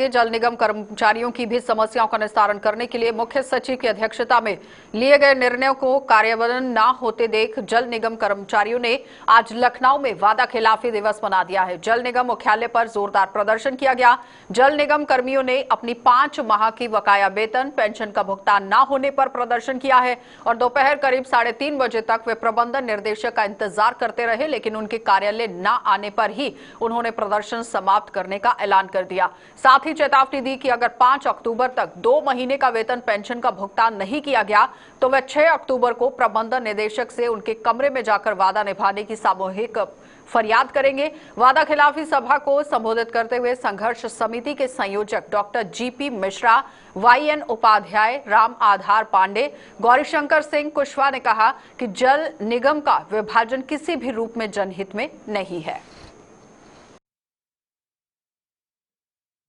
जल निगम कर्मचारियों की भी समस्याओं का निस्तारण करने के लिए मुख्य सचिव की अध्यक्षता में लिए गए निर्णयों को कार्यान्वयन न होते देख जल निगम कर्मचारियों ने आज लखनऊ में वादा खिलाफी दिवस मना दिया है। जल निगम मुख्यालय पर जोरदार प्रदर्शन किया गया। जल निगम कर्मियों ने अपनी 5 माह की बकाया वेतन पेंशन का भुगतान न होने पर प्रदर्शन किया है और दोपहर करीब 3:30 बजे तक वे प्रबंधन निर्देशक का इंतजार करते रहे, लेकिन उनके कार्यालय न आने पर ही उन्होंने प्रदर्शन समाप्त करने का ऐलान कर दिया। साथ ही चेतावनी दी कि अगर 5 अक्टूबर तक 2 महीने का वेतन पेंशन का भुगतान नहीं किया गया तो वह 6 अक्टूबर को प्रबंधन निदेशक से उनके कमरे में जाकर वादा निभाने की सामूहिक फरियाद करेंगे। वादा खिलाफी सभा को संबोधित करते हुए संघर्ष समिति के संयोजक doctor GP Mishra, YN Upadhyay, Ram Adhar Pandey, Gaurishankar Singh Kushwaha ने कहा कि जल निगम का विभाजन किसी भी रूप में जनहित में नहीं है।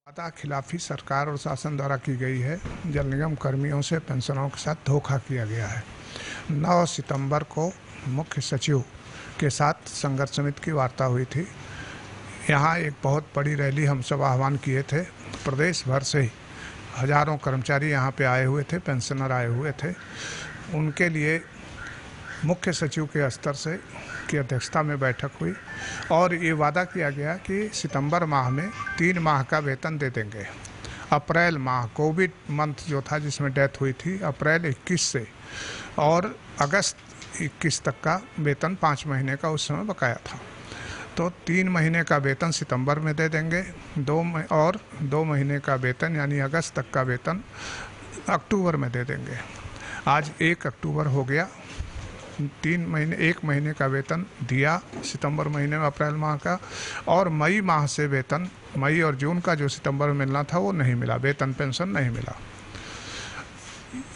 वादा खिलाफी सरकार और शासन द्वारा की गई है। जल निगम कर्मियों से पेंशनरों के साथ धोखा किया गया है। 9 सितंबर को मुख्य सचिव के साथ संघर्ष समिति की वार्ता हुई थी। यहाँ एक बहुत बड़ी रैली हम सब आह्वान किए थे। प्रदेश भर से हजारों कर्मचारी यहाँ पे आए हुए थे, पेंशनर आए हुए थे। उनके लिए मुख्य सचिव के स्तर से की अध्यक्षता में बैठक हुई और ये वादा किया गया कि सितंबर माह में 3 माह का वेतन दे देंगे। अप्रैल माह कोविड मंथ जो था जिसमें डेथ हुई थी, अप्रैल 21 से और अगस्त 21 तक का वेतन 5 महीने का उस समय बकाया था। तो 3 महीने का वेतन सितंबर में दे देंगे, 2 महीने का वेतन यानी अगस्त तक का वेतन अक्टूबर में दे देंगे। आज 1 अक्टूबर हो गया। 1 महीने का वेतन दिया सितंबर महीने में, अप्रैल माह का, और मई माह से वेतन, मई और जून का जो सितंबर में मिलना था वो नहीं मिला, वेतन पेंशन नहीं मिला।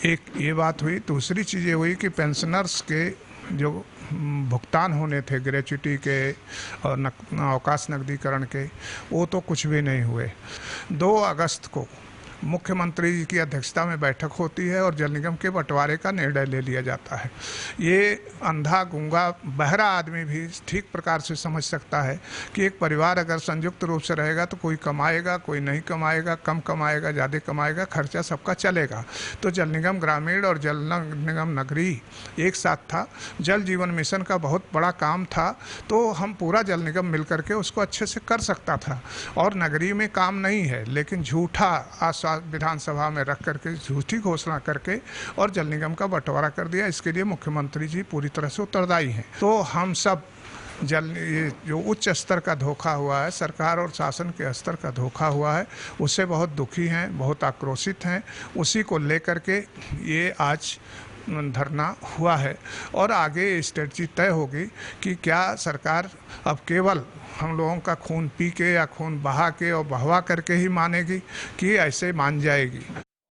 एक ये बात हुई। दूसरी चीज़ ये हुई कि पेंशनर्स के जो भुगतान होने थे ग्रेच्युटी के और अवकाश नकदीकरण के, वो तो कुछ भी नहीं हुए। 2 अगस्त को मुख्यमंत्री जी की अध्यक्षता में बैठक होती है और जल निगम के बंटवारे का निर्णय ले लिया जाता है। ये अंधा, गूंगा, बहरा आदमी भी ठीक प्रकार से समझ सकता है कि एक परिवार अगर संयुक्त रूप से रहेगा तो कोई कमाएगा, कोई नहीं कमाएगा, कम कमाएगा, ज़्यादा कमाएगा, खर्चा सबका चलेगा। तो जल निगम ग्रामीण और जल निगम नगरीय एक साथ था। जल जीवन मिशन का बहुत बड़ा काम था, तो हम पूरा जल निगम मिल करके उसको अच्छे से कर सकता था। और नगरीय में काम नहीं है, लेकिन झूठा विधानसभा में रख करके झूठी घोषणा करके और जल निगम का बंटवारा कर दिया। इसके लिए मुख्यमंत्री जी पूरी तरह से उत्तरदायी हैं। तो हम सब ये जो उच्च स्तर का धोखा हुआ है, सरकार और शासन के स्तर का धोखा हुआ है, उससे बहुत दुखी हैं, बहुत आक्रोशित हैं। उसी को लेकर के ये आज धरना हुआ है और आगे स्ट्रेटजी तय होगी कि क्या सरकार अब केवल हम लोगों का खून पी के या खून बहा के और बहवा करके ही मानेगी कि ऐसे मान जाएगी।